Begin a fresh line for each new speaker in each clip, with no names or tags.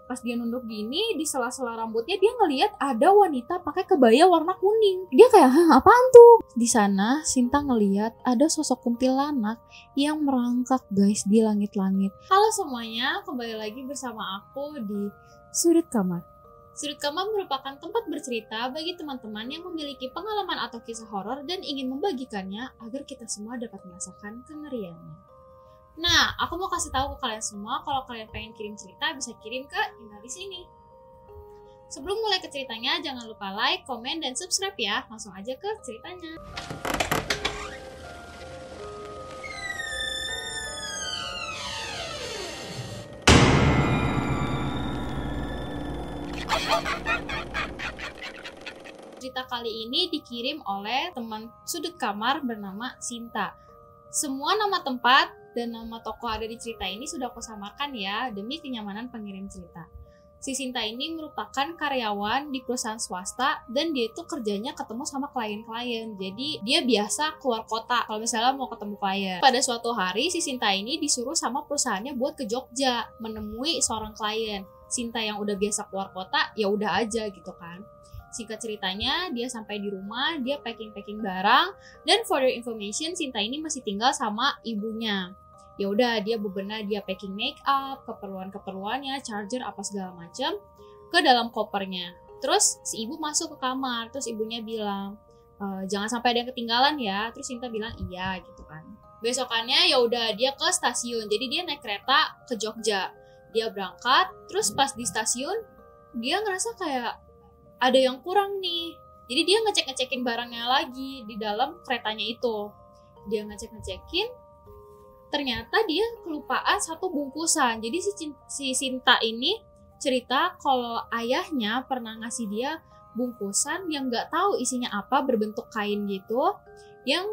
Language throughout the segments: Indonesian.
Pas dia nunduk gini, di sela-sela rambutnya dia ngelihat ada wanita pakai kebaya warna kuning. Dia kayak, hah, apaan tuh? Di sana Sinta ngelihat ada sosok kuntilanak yang merangkak guys di langit-langit. Halo semuanya, kembali lagi bersama aku di Sudut Kamar. Sudut Kamar merupakan tempat bercerita bagi teman-teman yang memiliki pengalaman atau kisah horor dan ingin membagikannya agar kita semua dapat merasakan kengeriannya. Nah, aku mau kasih tahu ke kalian semua kalau kalian pengen kirim cerita bisa kirim ke email di sini. Sebelum mulai ke ceritanya, jangan lupa like, komen, dan subscribe ya. Langsung aja ke ceritanya. Cerita kali ini dikirim oleh teman sudut kamar bernama Sinta. Semua nama tempat dan nama tokoh ada di cerita ini sudah aku samakan ya, demi kenyamanan pengirim cerita. Si Sinta ini merupakan karyawan di perusahaan swasta dan dia itu kerjanya ketemu sama klien-klien. Jadi dia biasa keluar kota kalau misalnya mau ketemu klien. Pada suatu hari si Sinta ini disuruh sama perusahaannya buat ke Jogja menemui seorang klien. Sinta yang udah biasa keluar kota ya udah aja gitu kan. Singkat ceritanya, dia sampai di rumah, dia packing barang, dan for your information, Sinta ini masih tinggal sama ibunya. Ya udah, dia bebenah, dia packing make up, keperluan-keperluannya, charger apa segala macam ke dalam kopernya. Terus si ibu masuk ke kamar, terus ibunya bilang, jangan sampai ada yang ketinggalan ya. Terus Sinta bilang iya gitu kan. Besokannya ya udah dia ke stasiun, jadi dia naik kereta ke Jogja. Dia berangkat, terus pas di stasiun dia ngerasa kayak ada yang kurang nih. Jadi dia ngecek-ngecekin barangnya lagi di dalam keretanya itu. Dia ngecek-ngecekin, ternyata dia kelupaan satu bungkusan. Jadi si Sinta ini cerita kalau ayahnya pernah ngasih dia bungkusan yang gak tahu isinya apa, berbentuk kain gitu, yang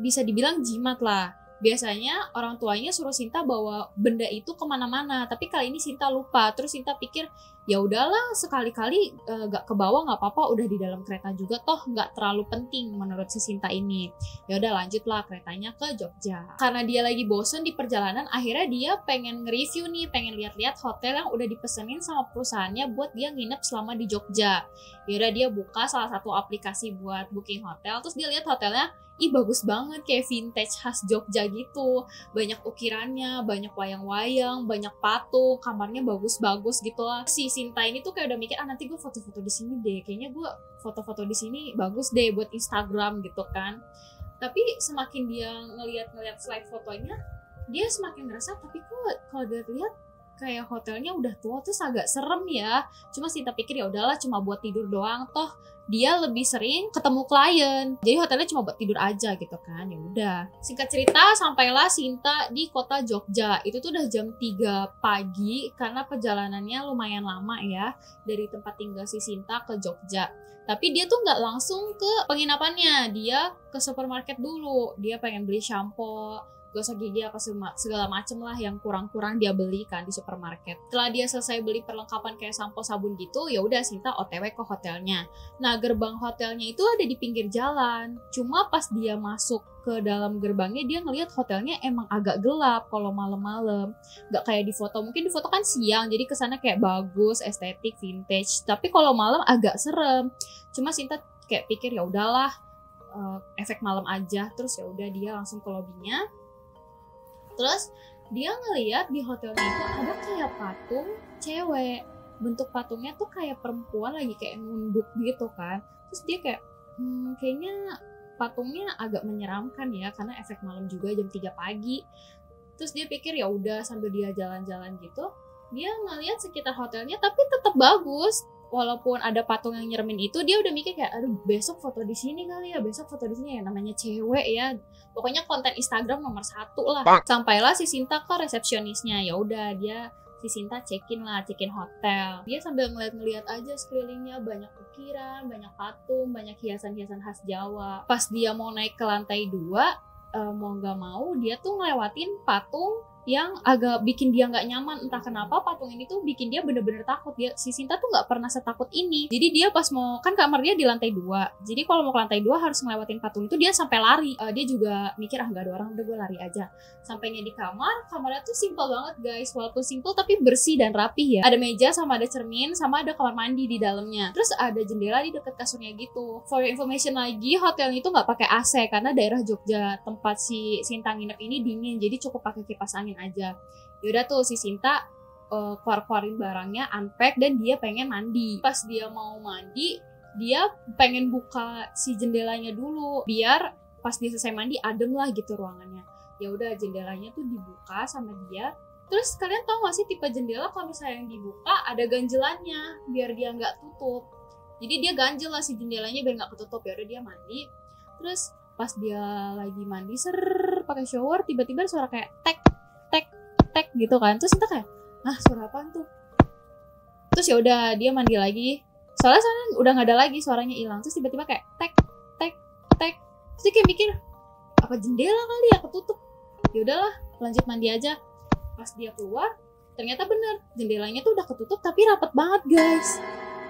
bisa dibilang jimat lah. Biasanya orang tuanya suruh Sinta bawa benda itu kemana-mana, tapi kali ini Sinta lupa. Terus Sinta pikir ya udahlah sekali-kali gak ke bawah nggak apa-apa, udah di dalam kereta juga toh nggak terlalu penting menurut si Sinta ini. Ya udah lanjutlah keretanya ke Jogja. Karena dia lagi bosen di perjalanan, akhirnya dia pengen nge-review nih, pengen lihat-lihat hotel yang udah dipesenin sama perusahaannya buat dia nginep selama di Jogja. Ya udah dia buka salah satu aplikasi buat booking hotel, terus dia lihat hotelnya, ih bagus banget kayak vintage khas Jogja gitu. Banyak ukirannya, banyak wayang-wayang, banyak patung, kamarnya bagus-bagus gitu lah. Si Sinta ini tuh kayak udah mikir, nanti gue foto-foto di sini deh. Kayaknya gue foto-foto di sini bagus deh buat Instagram gitu kan. Tapi semakin dia ngeliat slide fotonya, dia semakin ngerasa tapi kok kalau dia lihat kayak hotelnya udah tua terus agak serem ya. Cuma Sinta pikir ya udahlah cuma buat tidur doang, toh dia lebih sering ketemu klien. Jadi hotelnya cuma buat tidur aja gitu kan. Ya udah. Singkat cerita sampailah Sinta di kota Jogja. Itu tuh udah jam 3 pagi karena perjalanannya lumayan lama ya dari tempat tinggal si Sinta ke Jogja. Tapi dia tuh nggak langsung ke penginapannya. Dia ke supermarket dulu. Dia pengen beli shampoo, gosok gigi apa segala macem lah yang kurang-kurang dia beli kan di supermarket. Setelah dia selesai beli perlengkapan kayak sampo, sabun gitu, ya udah Sinta OTW ke hotelnya. Nah, gerbang hotelnya itu ada di pinggir jalan. Cuma pas dia masuk ke dalam gerbangnya, dia ngelihat hotelnya emang agak gelap kalau malam-malam. Nggak kayak di foto. Mungkin di foto kan siang, jadi kesannya kayak bagus, estetik, vintage. Tapi kalau malam agak serem. Cuma Sinta kayak pikir ya udahlah, efek malam aja. Terus ya udah dia langsung ke lobbynya. Terus dia ngeliat di hotelnya itu ada kayak patung cewek. Bentuk patungnya tuh kayak perempuan lagi kayak nunduk gitu kan. Terus dia kayak kayaknya patungnya agak menyeramkan ya karena efek malam juga jam 3 pagi. Terus dia pikir ya udah sambil dia jalan-jalan gitu, dia ngeliat sekitar hotelnya tapi tetap bagus. Walaupun ada patung yang nyeremin itu, dia udah mikir kayak, aduh besok foto di sini kali ya, besok foto di sini ya, namanya cewek ya. Pokoknya konten Instagram nomor 1 lah. Sampailah si Sinta ke resepsionisnya. Ya udah dia si Sinta check-in hotel. Dia sambil ngeliat-ngeliat aja sekelilingnya, banyak ukiran, banyak patung, banyak hiasan-hiasan khas Jawa. Pas dia mau naik ke lantai 2, mau nggak mau dia tuh ngelewatin patung yang agak bikin dia nggak nyaman. Entah kenapa patung ini tuh bikin dia bener-bener takut. Si Sinta tuh nggak pernah setakut ini. Jadi dia pas mau, kan kamar dia di lantai 2, jadi kalau mau ke lantai 2 harus ngelewatin patung itu, dia sampai lari. Dia juga mikir nggak ada orang, udah gue lari aja. Sampainya di kamarnya tuh simple banget guys, walaupun simple tapi bersih dan rapih ya. Ada meja sama ada cermin sama ada kamar mandi di dalamnya. Terus ada jendela di dekat kasurnya gitu. For your information lagi, hotelnya itu nggak pakai AC karena daerah Jogja tempat si Sinta nginep ini dingin, jadi cukup pakai kipas angin aja. Yaudah tuh si Sinta keluarin barangnya, unpack, dan dia pengen mandi. Pas dia mau mandi, dia pengen buka si jendelanya dulu biar pas dia selesai mandi adem lah gitu ruangannya. Ya udah, jendelanya tuh dibuka sama dia. Terus kalian tau gak sih tipe jendela kalau misalnya yang dibuka ada ganjelannya biar dia nggak tutup. Jadi dia ganjel lah si jendelanya biar nggak ketutup. Ya udah dia mandi. Terus pas dia lagi mandi pakai shower, tiba-tiba ada suara kayak tek tek tek gitu kan. Terus kita kayak, suara apaan tuh? Terus ya udah dia mandi lagi. Soalnya udah nggak ada lagi, suaranya hilang. Terus tiba-tiba kayak tek tek tek. Terus dia kayak mikir, apa jendela kali ya ketutup? Ya udahlah, lanjut mandi aja. Pas dia keluar, ternyata bener jendelanya tuh udah ketutup tapi rapet banget guys.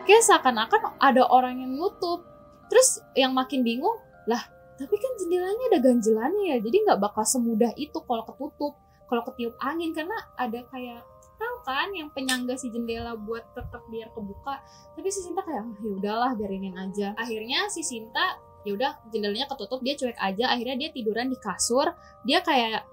Kayak seakan-akan ada orang yang nutup. Terus yang makin bingung, lah tapi kan jendelanya ada ganjelannya ya, jadi nggak bakal semudah itu kalau ketutup, kalau ketiup angin, karena ada kayak tahu kan yang penyangga si jendela buat tetap biar kebuka. Tapi si Sinta kayak ya udahlah biarinin aja. Akhirnya si Sinta ya udah jendelanya ketutup, dia cuek aja. Akhirnya dia tiduran di kasur. Dia kayak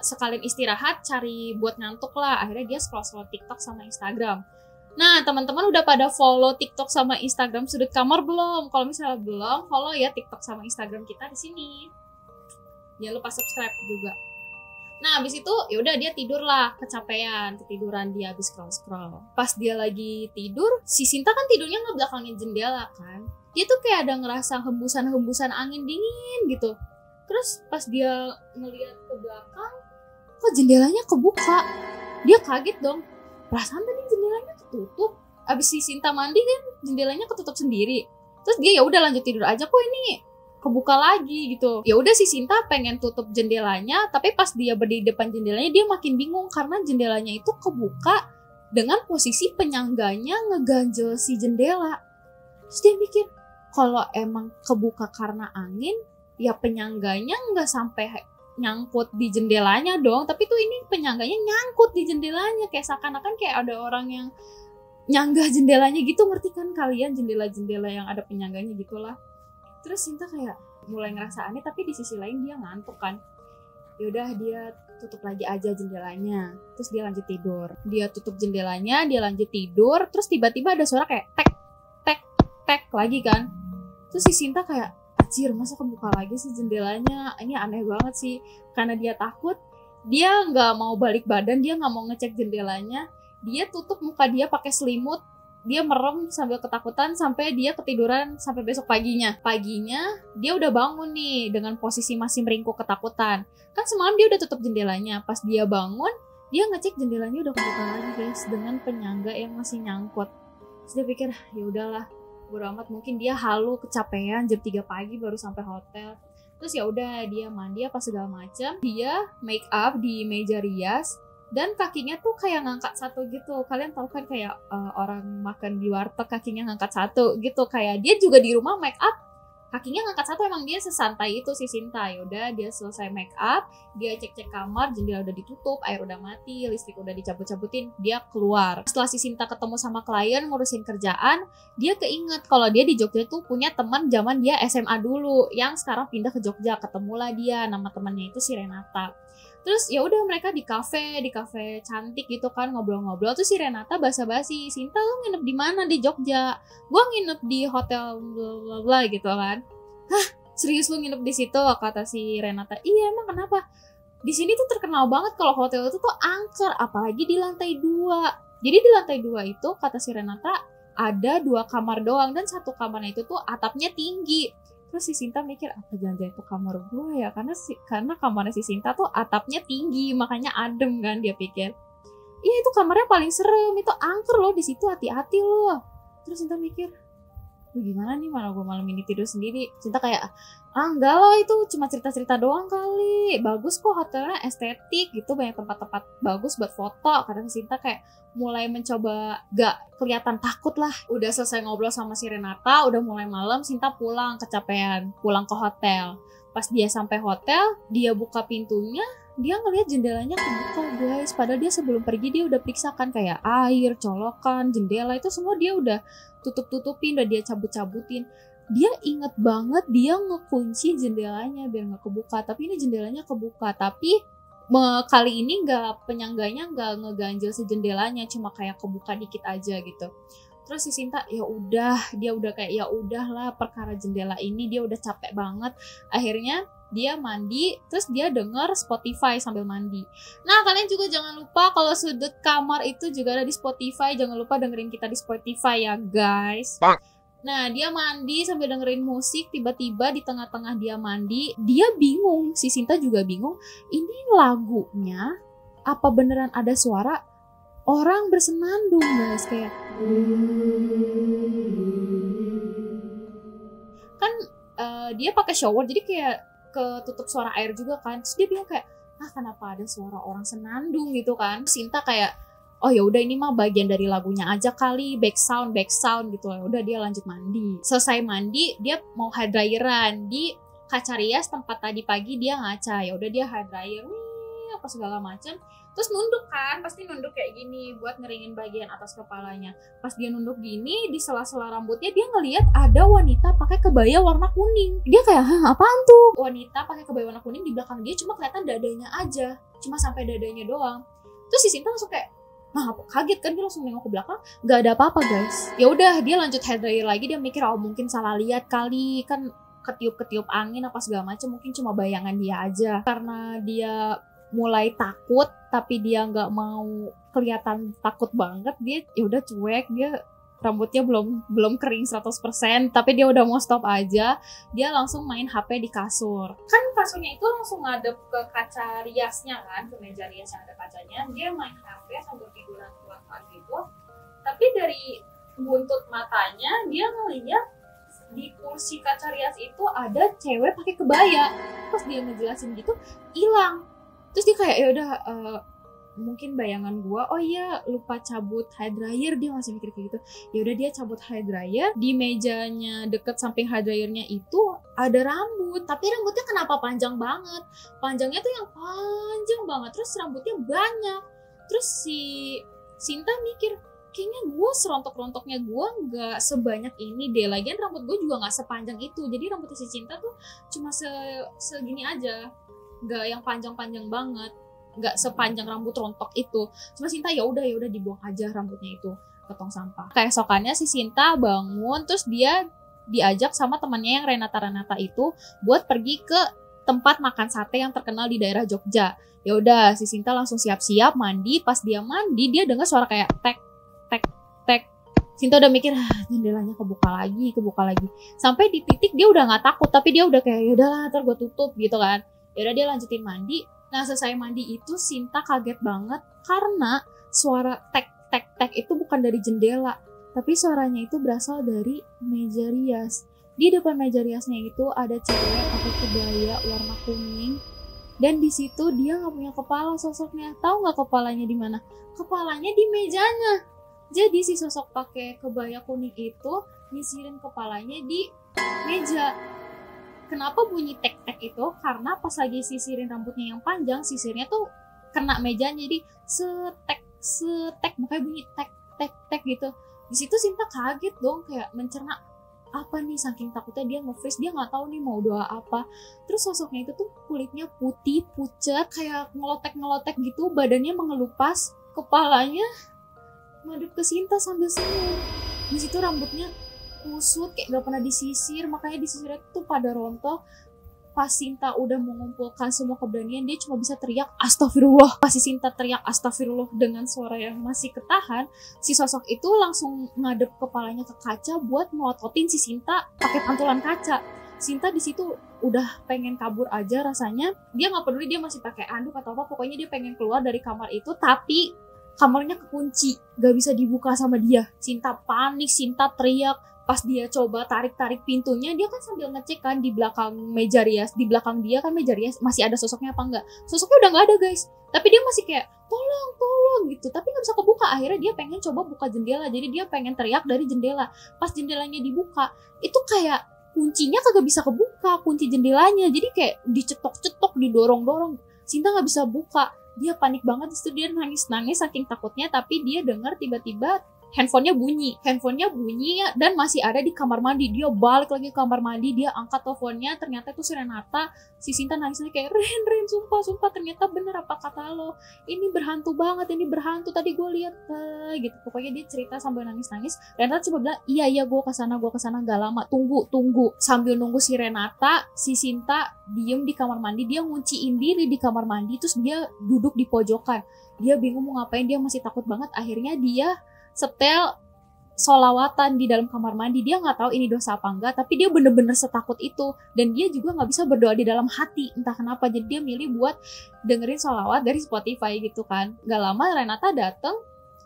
sekalian istirahat, cari buat ngantuk lah. Akhirnya dia scroll TikTok sama Instagram. Nah, teman-teman udah pada follow TikTok sama Instagram Sudut Kamar belum? Kalau misalnya belum, follow ya TikTok sama Instagram kita di sini. Jangan lupa subscribe juga. Nah, abis itu ya udah dia tidur lah, ketiduran dia abis scroll. Pas dia lagi tidur, si Sinta kan tidurnya ngebelakangin jendela kan. Dia tuh kayak ada ngerasa hembusan angin dingin gitu. Terus pas dia ngeliat ke belakang, kok jendelanya kebuka. Dia kaget dong. Perasaan tadi jendelanya ketutup. Abis si Sinta mandi kan jendelanya ketutup sendiri. Terus dia ya udah lanjut tidur aja, kok ini kebuka lagi gitu. Ya udah si Sinta pengen tutup jendelanya, tapi pas dia berdiri depan jendelanya dia makin bingung karena jendelanya itu kebuka dengan posisi penyangganya ngeganjel si jendela. Terus dia mikir, kalau emang kebuka karena angin, ya penyangganya nggak sampai nyangkut di jendelanya dong, tapi tuh ini penyangganya nyangkut di jendelanya, kayak seakan-akan kayak ada orang yang nyanggah jendelanya gitu, ngerti kan kalian jendela-jendela yang ada penyangganya gitulah. Terus Sinta kayak mulai ngerasa aneh, tapi di sisi lain dia ngantuk kan. Yaudah dia tutup lagi aja jendelanya, terus dia lanjut tidur. Dia tutup jendelanya, dia lanjut tidur, terus tiba-tiba ada suara kayak tek tek tek lagi kan. Terus si Sinta kayak, anjir masa kebuka lagi sih jendelanya, ini aneh banget sih. Karena dia takut, dia nggak mau balik badan, dia nggak mau ngecek jendelanya, dia tutup muka dia pakai selimut, dia merem sambil ketakutan sampai dia ketiduran sampai besok paginya dia udah bangun nih dengan posisi masih meringkuk ketakutan. Kan semalam dia udah tutup jendelanya, pas dia bangun dia ngecek jendelanya udah kebuka lagi guys, dengan penyangga yang masih nyangkut. Terus dia pikir ya udahlah, bodo amat, mungkin dia halu kecapean, jam 3 pagi baru sampai hotel. Terus ya udah dia mandi apa segala macam, dia make up di meja rias dan kakinya tuh kayak ngangkat satu gitu. Kalian tahu kan kayak orang makan di warteg kakinya ngangkat satu gitu, kayak dia juga di rumah make up kakinya ngangkat satu. Emang dia sesantai itu si Sinta. Yaudah dia selesai make up, dia cek-cek kamar, jendela udah ditutup, air udah mati, listrik udah dicabut-cabutin, dia keluar. Setelah si Sinta ketemu sama klien ngurusin kerjaan, dia keinget kalau dia di Jogja tuh punya teman zaman dia SMA dulu yang sekarang pindah ke Jogja. Ketemulah dia, nama temannya itu si Renata. Terus ya udah mereka di kafe cantik gitu kan, ngobrol-ngobrol. Terus si Renata basa-basi, Sinta lu nginep di mana di Jogja? Gua nginep di hotel bla bla gitu kan. Hah, serius lu nginep di situ? Kata si Renata. Iya, emang kenapa? Di sini tuh terkenal banget kalau hotel itu tuh angker, apalagi di lantai 2. Jadi di lantai 2 itu kata si Renata ada 2 kamar doang, dan satu kamarnya itu tuh atapnya tinggi. Terus si Sinta mikir, apa jangan-jangan itu kamar gue ya? Karena kamarnya si Sinta tuh atapnya tinggi, makanya adem kan, dia pikir. Iya, itu kamarnya paling serem, itu angker loh di situ, hati-hati loh. Terus Sinta mikir, Gimana nih, mana gue malam ini tidur sendiri. Sinta kayak, enggak loh, itu cuma cerita-cerita doang kali, bagus kok hotelnya, estetik gitu, banyak tempat-tempat bagus buat foto. Kadang Sinta kayak mulai mencoba gak kelihatan takut lah. Udah selesai ngobrol sama si Renata, udah mulai malam, Sinta pulang kecapean, pulang ke hotel. Pas dia sampai hotel, dia buka pintunya, dia ngelihat jendelanya kebuka guys. Padahal dia sebelum pergi dia udah periksakan kayak air, colokan, jendela itu semua dia udah tutup-tutupin, udah dia cabut-cabutin. Dia inget banget dia ngekunci jendelanya biar nggak kebuka. Tapi ini jendelanya kebuka. Tapi kali ini penyangganya nggak ngeganjel si jendelanya, cuma kayak kebuka dikit aja gitu. Terus si Sinta ya udah, dia udah kayak ya udahlah perkara jendela ini, dia udah capek banget. Akhirnya dia mandi, terus dia denger Spotify sambil mandi. Nah, kalian juga jangan lupa kalau sudut kamar itu juga ada di Spotify. Jangan lupa dengerin kita di Spotify ya guys. Nah, dia mandi sambil dengerin musik. Tiba-tiba di tengah-tengah dia mandi, dia bingung. Si Sinta juga bingung. Ini lagunya apa beneran ada suara orang bersenandung guys, kayak kan dia pakai shower jadi kayak ketutup suara air juga kan. Terus dia bilang kayak, kenapa ada suara orang senandung gitu kan. Sinta kayak, oh ya udah ini mah bagian dari lagunya aja kali, back sound gitu. Udah dia lanjut mandi. Selesai mandi dia mau hair dryeran di kaca rias tempat tadi pagi dia ngaca. Ya udah dia hair dryer apa segala macam. Terus nunduk kan, pasti nunduk kayak gini buat ngeringin bagian atas kepalanya. Pas dia nunduk gini, di sela-sela rambutnya dia ngelihat ada wanita pakai kebaya warna kuning. Dia kayak, apaan tuh? Wanita pakai kebaya warna kuning, di belakang dia cuma kelihatan dadanya aja, cuma sampai dadanya doang. Terus si Sinta langsung kayak, kaget kan, dia langsung nengok ke belakang, nggak ada apa-apa guys. Ya udah dia lanjut hair dryer lagi, dia mikir mungkin salah lihat kali, kan ketiup angin apa segala macam, mungkin cuma bayangan dia aja. Karena dia mulai takut tapi dia nggak mau kelihatan takut banget, dia ya udah cuek, dia rambutnya belum kering 100% tapi dia udah mau stop aja. Dia langsung main HP di kasur. Kan kasurnya itu langsung ngadep ke kaca riasnya kan, ke meja rias yang ada kacanya. Dia main HP sambil tiduran pelan-pelan gitu. Tapi dari buntut matanya dia ngeliat di kursi kaca rias itu ada cewek pakai kebaya. Pas dia ngejelasin gitu hilang. Terus dia kayak ya udah mungkin bayangan gua, oh iya lupa cabut hair dryer, dia masih mikir kayak gitu. Ya udah dia cabut hair dryer, di mejanya deket samping hair dryernya itu ada rambut, tapi rambutnya kenapa panjang banget? Panjangnya tuh yang panjang banget, terus rambutnya banyak. Terus si Sinta mikir, kayaknya gue serontok-rontoknya gue nggak sebanyak ini deh. Lagian rambut gue juga nggak sepanjang itu. Jadi rambutnya si Cinta tuh cuma segini aja, nggak yang panjang-panjang banget, nggak sepanjang rambut rontok itu. Cuma Sinta ya udah dibuang aja rambutnya itu ke tong sampah. Keesokannya si Sinta bangun, terus dia diajak sama temannya yang Renata itu buat pergi ke tempat makan sate yang terkenal di daerah Jogja. Ya udah si Sinta langsung siap-siap mandi. Pas dia mandi dia dengar suara kayak tek tek tek. Sinta udah mikir jendelanya kebuka lagi. Sampai di titik dia udah nggak takut, tapi dia udah kayak yaudahlah ntar gue tutup gitu kan. Yaudah dia lanjutin mandi. Nah selesai mandi itu Sinta kaget banget karena suara tek tek tek itu bukan dari jendela, tapi suaranya itu berasal dari meja rias. Di depan meja riasnya itu ada cewek pakai kebaya warna kuning, dan di situ dia nggak punya kepala sosoknya. Tahu nggak kepalanya di mana? Kepalanya di mejanya. Jadi si sosok pakai kebaya kuning itu nyisirin kepalanya di meja. Kenapa bunyi tek-tek itu? Karena pas lagi sisirin rambutnya yang panjang, sisirnya tuh kena mejanya, jadi setek, makanya bunyi tek-tek-tek gitu. Di situ Sinta kaget dong, kayak mencerna apa nih, saking takutnya dia nge-freeze, dia nggak tahu nih mau doa apa. Terus sosoknya itu tuh kulitnya putih, pucat, kayak ngelotek gitu, badannya mengelupas, kepalanya madep ke Sinta sambil senyum. Di situ rambutnya kusut kayak gak pernah disisir, makanya disisirnya tuh pada rontok. Pas Sinta udah mengumpulkan semua keberanian, dia cuma bisa teriak astagfirullah. Pas si Sinta teriak astagfirullah dengan suara yang masih ketahan, si sosok itu langsung ngadep kepalanya ke kaca buat melototin si Sinta pakai pantulan kaca. Sinta di situ udah pengen kabur aja rasanya. Dia nggak peduli dia masih pakai anduk atau apa, pokoknya dia pengen keluar dari kamar itu, tapi kamarnya kekunci, gak bisa dibuka sama dia. Sinta panik, Sinta teriak. Pas dia coba tarik-tarik pintunya, dia kan sambil ngecek kan di belakang meja rias, di belakang dia kan meja rias masih ada sosoknya apa enggak. Sosoknya udah nggak ada guys, tapi dia masih kayak tolong gitu, tapi nggak bisa kebuka. Akhirnya dia pengen coba buka jendela, jadi dia pengen teriak dari jendela. Pas jendelanya dibuka, itu kayak kuncinya kagak bisa kebuka, kunci jendelanya, jadi kayak dicetok-cetok, didorong-dorong. Sinta nggak bisa buka, dia panik banget. Itu dia nangis-nangis saking takutnya. Tapi dia dengar tiba-tiba handphonenya bunyi dan masih ada di kamar mandi. Dia balik lagi ke kamar mandi, dia angkat teleponnya, ternyata itu si Renata. Si Sinta nangisnya kayak, Ren, sumpah ternyata bener apa kata lo, ini berhantu banget, ini berhantu, tadi gue lihat gitu. Pokoknya dia cerita sambil nangis-nangis. Renata coba bilang, iya gue kesana gak lama, tunggu. Sambil nunggu si Renata, si Sinta diem di kamar mandi. Dia ngunciin diri di kamar mandi, terus dia duduk di pojokan. Dia bingung mau ngapain, dia masih takut banget. Akhirnya dia setel solawatan di dalam kamar mandi. Dia nggak tahu ini dosa apa enggak, tapi dia bener-bener setakut itu. Dan dia juga nggak bisa berdoa di dalam hati, entah kenapa. Jadi dia milih buat dengerin solawat dari Spotify gitu kan. Gak lama Renata dateng,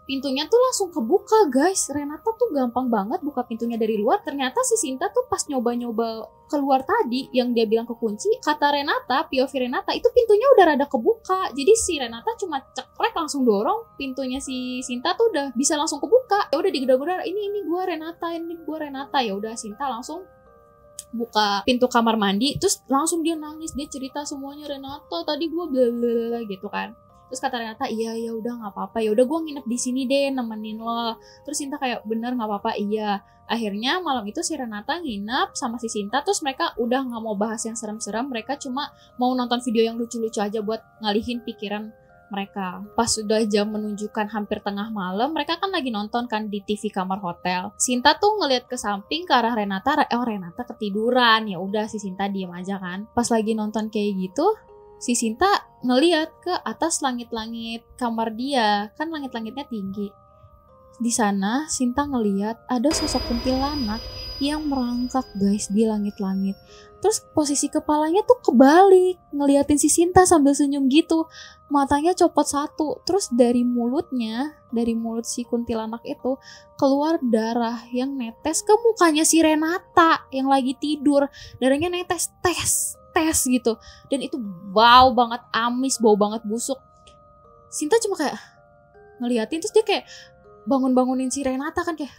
pintunya tuh langsung kebuka guys. Renata tuh gampang banget buka pintunya dari luar. Ternyata si Sinta tuh pas nyoba-nyoba keluar tadi, yang dia bilang kekunci, kata Renata, POV Renata, itu pintunya udah rada kebuka. Jadi si Renata cuma ceklek langsung dorong, pintunya si Sinta tuh udah bisa langsung kebuka. Ya udah digedor-gedor, ini gua Renata. Ya udah Sinta langsung buka pintu kamar mandi, terus langsung dia nangis, dia cerita semuanya, Renata tadi gua blablabla gitu kan. Terus kata Renata, iya udah nggak apa-apa, ya udah gue nginep di sini deh nemenin lo. Terus Sinta kayak, bener nggak apa-apa, iya. Akhirnya malam itu si Renata nginep sama si Sinta, terus mereka udah nggak mau bahas yang serem-serem, mereka cuma mau nonton video yang lucu-lucu aja buat ngalihin pikiran mereka. Pas sudah jam menunjukkan hampir tengah malam, mereka kan lagi nonton kan di TV kamar hotel. Sinta tuh ngeliat ke samping ke arah Renata, Renata ketiduran. Ya udah si Sinta diem aja kan. Pas lagi nonton kayak gitu, si Sinta ngeliat ke atas langit-langit kamar dia, kan langit-langitnya tinggi. Di sana Sinta ngeliat ada sosok kuntilanak yang merangkak guys di langit-langit. Terus posisi kepalanya tuh kebalik, ngeliatin si Sinta sambil senyum gitu. Matanya copot satu. Terus dari mulut si kuntilanak itu keluar darah yang netes ke mukanya si Renata yang lagi tidur. Darahnya netes tes gitu. Dan itu bau banget amis, bau banget busuk. Sinta cuma kayak ngeliatin, terus dia kayak bangunin si Renata kan, kayak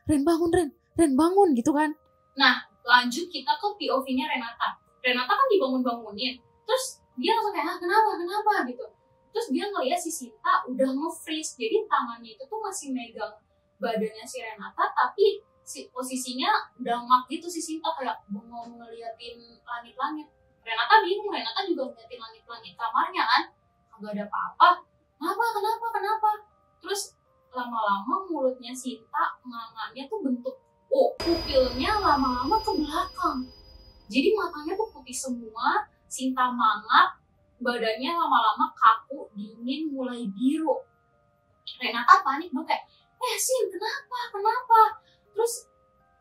Ren bangun gitu kan. Nah lanjut kita ke POV-nya Renata kan dibangunin, terus dia langsung kayak kenapa gitu. Terus dia ngeliat si Sinta udah nge-freeze, jadi tangannya itu tuh masih megang badannya si Renata, tapi posisinya udah ngak gitu. Si Sinta kayak bengong ngeliatin langit-langit. Renata bingung, Renata juga ngeliatin langit-langit kamarnya kan, nggak ada apa-apa. Kenapa? Terus lama-lama mulutnya Sinta, nganganya tuh bentuk O, pupilnya lama-lama ke belakang. Jadi matanya tuh putih semua, Sinta mangap, badannya lama-lama kaku, dingin, mulai biru. Renata panik dong kayak, Sin, kenapa? Terus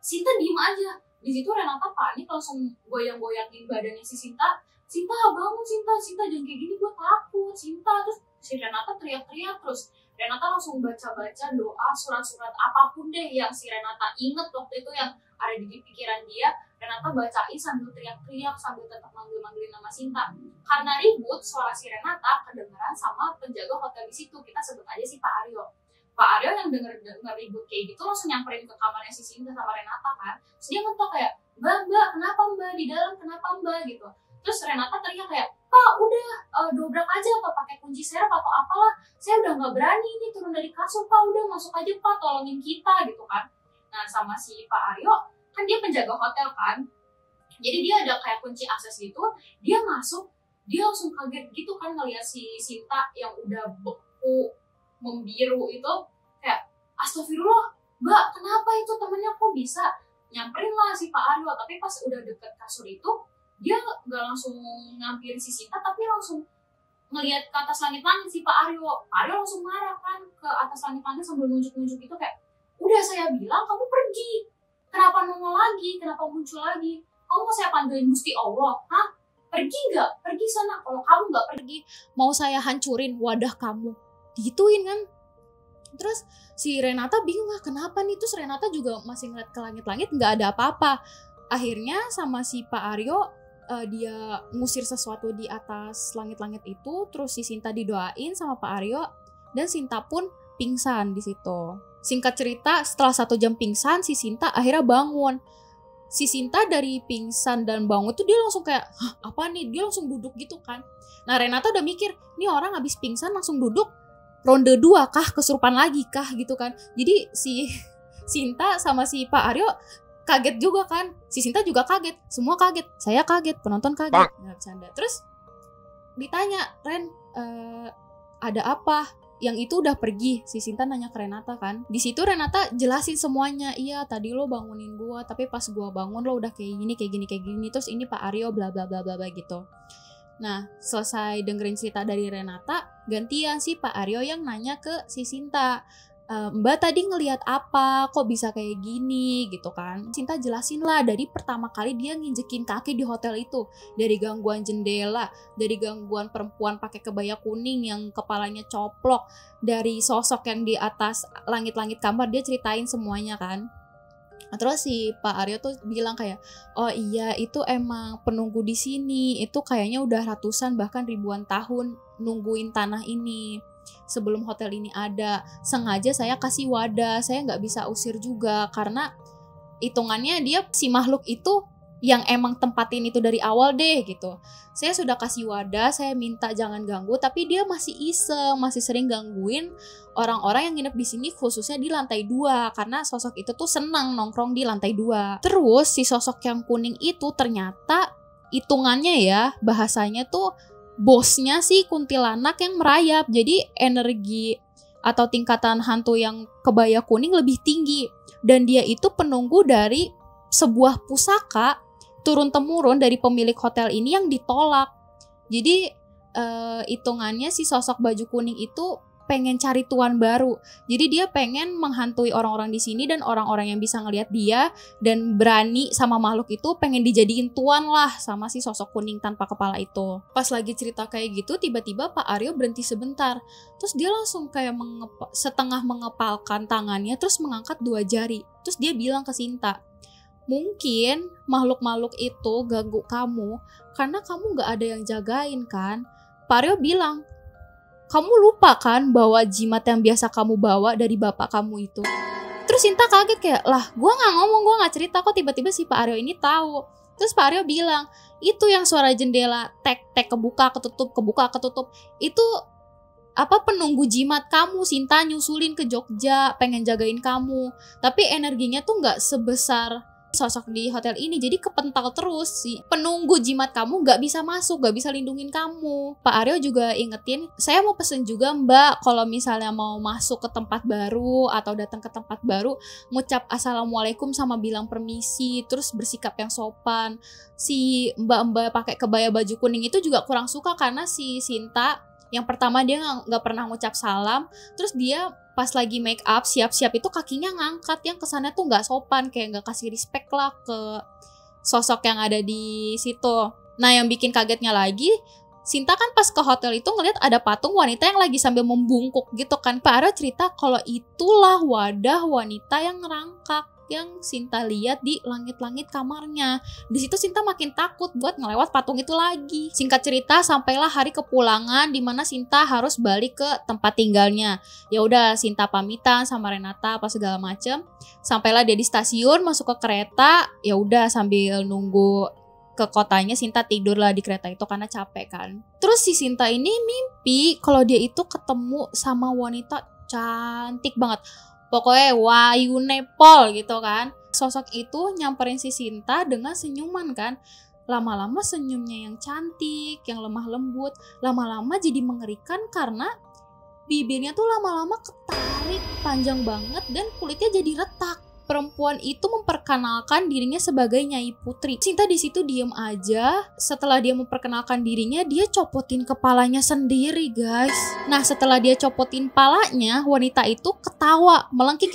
Sinta diem aja. Di situ Renata panik, langsung goyang-goyangin badannya si Sinta. Sinta bangun, Sinta jangan kayak gini, gue takut, Sinta. Terus si Renata teriak-teriak terus. Renata langsung baca-baca doa, surat-surat apapun deh yang si Renata inget waktu itu yang ada di pikiran dia. Renata bacain sambil teriak-teriak, sambil tetap manggil-manggilin nama Sinta. Karena ribut, suara si Renata kedengeran sama penjaga hotel di situ. Kita sebut aja si Pak Aryo. Pak Aryo yang denger ribut kayak gitu langsung nyamperin ke kamarnya si Sinta sama Renata kan. Terus dia ngetok kayak, Mbak, kenapa Mbak? Di dalam kenapa Mbak? Gitu. Terus Renata teriak kayak, Pak udah dobrak aja atau pakai kunci serep atau apalah. Saya udah gak berani nih turun dari kasur Pak, udah masuk aja Pak, tolongin kita gitu kan. Nah sama si Pak Aryo, kan dia penjaga hotel kan. Jadi dia ada kayak kunci akses gitu, dia masuk, dia langsung kaget gitu kan ngeliat si Sinta yang udah beku, membiru itu, kayak astagfirullah Mbak, kenapa itu temennya kok bisa? Nyamperin lah si Pak Aryo, tapi pas udah deket kasur itu, dia gak langsung ngampirin si Sinta, tapi langsung ngelihat ke atas langit-langit si Pak Aryo. Pak Aryo langsung marah kan ke atas langit-langit sambil nunjuk-nunjuk gitu kayak, udah saya bilang kamu pergi, kenapa nongol lagi, kenapa muncul lagi, kamu mau saya panggilin Gusti Allah, hah? Pergi gak? Pergi sana, kalau kamu gak pergi mau saya hancurin wadah kamu, digituin kan. Terus si Renata bingung lah kenapa nih, terus Renata juga masih ngeliat ke langit-langit nggak ada apa-apa. Akhirnya sama si Pak Aryo dia ngusir sesuatu di atas langit-langit itu, terus si Sinta didoain sama Pak Aryo dan Sinta pun pingsan di situ. Singkat cerita, setelah 1 jam pingsan, si Sinta akhirnya bangun. Si Sinta dari pingsan dan bangun tuh dia langsung kayak, hah apa nih? Dia langsung duduk gitu kan. Nah Renata udah mikir, nih orang habis pingsan langsung duduk, ronde 2 kah? Kesurupan lagi kah? Gitu kan. Jadi si Sinta sama si Pak Aryo kaget juga kan. Si Sinta juga kaget. Semua kaget. Saya kaget. Penonton kaget. Nggak bercanda. Terus ditanya, Ren, ada apa? Yang itu udah pergi. Si Sinta nanya ke Renata kan. Di situ Renata jelasin semuanya. Iya tadi lo bangunin gua, tapi pas gua bangun lo udah kayak gini, kayak gini, kayak gini. Terus ini Pak Aryo bla bla bla bla bla gitu. Nah, selesai dengerin cerita dari Renata, gantian sih Pak Aryo yang nanya ke si Sinta. Mbak tadi ngelihat apa? Kok bisa kayak gini? Gitu kan. Sinta jelasin lah dari pertama kali dia nginjekin kaki di hotel itu. Dari gangguan jendela, dari gangguan perempuan pakai kebaya kuning yang kepalanya coplok, dari sosok yang di atas langit-langit kamar, dia ceritain semuanya kan. Terus si Pak Aryo tuh bilang kayak, oh iya itu emang penunggu di sini, itu kayaknya udah ratusan bahkan ribuan tahun nungguin tanah ini sebelum hotel ini ada. Sengaja saya kasih wadah, saya nggak bisa usir juga karena hitungannya dia si makhluk itu yang emang tempatin itu dari awal deh gitu. Saya sudah kasih wadah, saya minta jangan ganggu, tapi dia masih iseng, masih sering gangguin orang-orang yang nginep di sini khususnya di lantai 2 karena sosok itu tuh senang nongkrong di lantai 2. Terus si sosok yang kuning itu ternyata hitungannya ya bahasanya tuh bosnya si kuntilanak yang merayap. Jadi energi atau tingkatan hantu yang kebaya kuning lebih tinggi dan dia itu penunggu dari sebuah pusaka turun-temurun dari pemilik hotel ini yang ditolak. Jadi hitungannya si sosok baju kuning itu pengen cari tuan baru. Jadi dia pengen menghantui orang-orang di sini dan orang-orang yang bisa ngelihat dia dan berani sama makhluk itu pengen dijadiin tuan lah sama si sosok kuning tanpa kepala itu. Pas lagi cerita kayak gitu tiba-tiba Pak Aryo berhenti sebentar. Terus dia langsung kayak setengah mengepalkan tangannya terus mengangkat 2 jari. Terus dia bilang ke Sinta, mungkin makhluk-makhluk itu ganggu kamu karena kamu gak ada yang jagain kan. Pak Aryo bilang, kamu lupa kan bawa jimat yang biasa kamu bawa dari bapak kamu itu. Terus Sinta kaget kayak, lah gue gak ngomong, gue gak cerita kok tiba-tiba si Pak Aryo ini tahu. Terus Pak Aryo bilang, itu yang suara jendela tek-tek kebuka ketutup itu apa penunggu jimat kamu. Sinta nyusulin ke Jogja pengen jagain kamu, tapi energinya tuh gak sebesar sosok di hotel ini, jadi kepental terus sih. Penunggu jimat kamu gak bisa masuk, gak bisa lindungin kamu. Pak Aryo juga ingetin, saya mau pesen juga mbak, kalau misalnya mau masuk ke tempat baru atau datang ke tempat baru, ngucap assalamualaikum sama bilang permisi, terus bersikap yang sopan. Si mbak-mbak pakai kebaya baju kuning itu juga kurang suka karena si Sinta yang pertama dia nggak pernah ngucap salam, terus dia pas lagi make up siap-siap itu kakinya ngangkat yang kesannya tuh nggak sopan, kayak nggak kasih respect lah ke sosok yang ada di situ. Nah yang bikin kagetnya lagi, Sinta kan pas ke hotel itu ngeliat ada patung wanita yang lagi sambil membungkuk gitu kan. Pak Aryo cerita kalau itulah wadah wanita yang ngerangkak yang Sinta lihat di langit-langit kamarnya. Di situ Sinta makin takut buat ngelewat patung itu lagi. Singkat cerita sampailah hari kepulangan di mana Sinta harus balik ke tempat tinggalnya. Ya udah Sinta pamitan sama Renata apa segala macem. Sampailah dia di stasiun, masuk ke kereta. Ya udah sambil nunggu ke kotanya Sinta tidur lah di kereta itu karena capek kan. Terus si Sinta ini mimpi kalau dia itu ketemu sama wanita cantik banget. Pokoknya Wayu Nepal gitu kan. Sosok itu nyamperin si Sinta dengan senyuman kan. Lama-lama senyumnya yang cantik, yang lemah lembut, lama-lama jadi mengerikan karena bibirnya tuh lama-lama ketarik panjang banget dan kulitnya jadi retak. Perempuan itu memperkenalkan dirinya sebagai Nyai Putri. Sinta di situ diem aja. Setelah dia memperkenalkan dirinya, dia copotin kepalanya sendiri, guys. Nah, setelah dia copotin palanya, wanita itu ketawa, melengking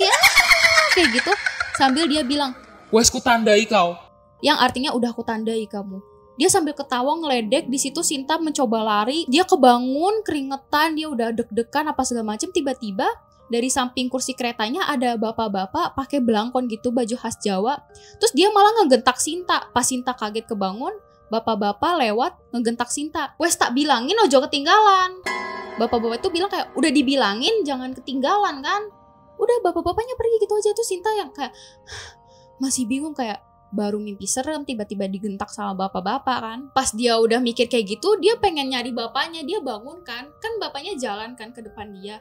kayak gitu, sambil dia bilang,
"Wes ku tandai kau."
Yang artinya udah aku tandai kamu. Dia sambil ketawa ngeledek. Di situ Sinta mencoba lari, dia kebangun keringetan, dia udah deg-degan apa segala macam. Tiba-tiba dari samping kursi keretanya ada bapak-bapak pakai belangkon gitu, baju khas Jawa. Terus dia malah ngegentak Sinta. Pas Sinta kaget kebangun, bapak-bapak lewat ngegentak Sinta. Wes tak bilangin ojo ketinggalan. Bapak-bapak itu bilang kayak, udah dibilangin jangan ketinggalan kan. Udah bapak-bapaknya pergi gitu aja. Tuh Sinta yang kayak masih bingung, kayak baru mimpi serem tiba-tiba digentak sama bapak-bapak kan. Pas dia udah mikir kayak gitu, dia pengen nyari bapaknya, dia bangun kan bapaknya jalan kan ke depan dia.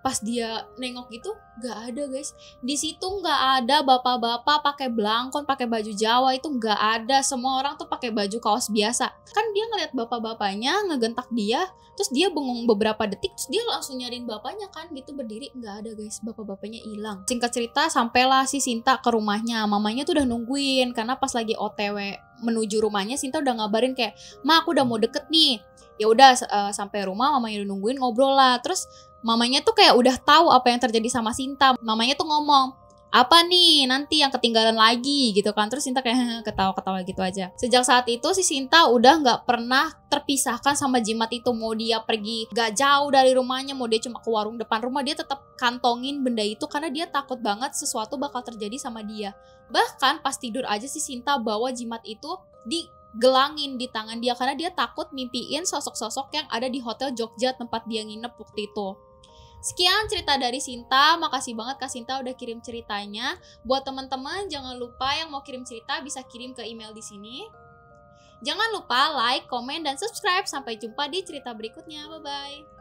Pas dia nengok gitu, gak ada guys. Di situ gak ada bapak-bapak pakai belangkon, pakai baju Jawa, itu gak ada. Semua orang tuh pakai baju kaos biasa. Kan dia ngeliat bapak-bapaknya ngegentak dia, terus dia bengong beberapa detik, terus dia langsung nyariin bapaknya kan gitu berdiri. Gak ada guys, bapak-bapaknya hilang. Singkat cerita, sampailah si Sinta ke rumahnya. Mamanya tuh udah nungguin, karena pas lagi OTW menuju rumahnya, Sinta udah ngabarin kayak, "Ma, aku udah mau deket nih." Ya udah, sampai rumah mamanya udah nungguin, ngobrol lah. Terus mamanya tuh kayak udah tahu apa yang terjadi sama Sinta. Mamanya tuh ngomong, "Apa nih nanti yang ketinggalan lagi?" gitu kan. Terus Sinta kayak ketawa-ketawa gitu aja. Sejak saat itu si Sinta udah gak pernah terpisahkan sama jimat itu. Mau dia pergi gak jauh dari rumahnya, mau dia cuma ke warung depan rumah, dia tetap kantongin benda itu karena dia takut banget sesuatu bakal terjadi sama dia. Bahkan pas tidur aja si Sinta bawa jimat itu digelangin di tangan dia karena dia takut mimpiin sosok-sosok yang ada di Hotel Jogja tempat dia nginep waktu itu. Sekian cerita dari Sinta. Makasih banget Kak Sinta udah kirim ceritanya. Buat teman-teman jangan lupa yang mau kirim cerita bisa kirim ke email di sini. Jangan lupa like, komen, dan subscribe. Sampai jumpa di cerita berikutnya. Bye bye.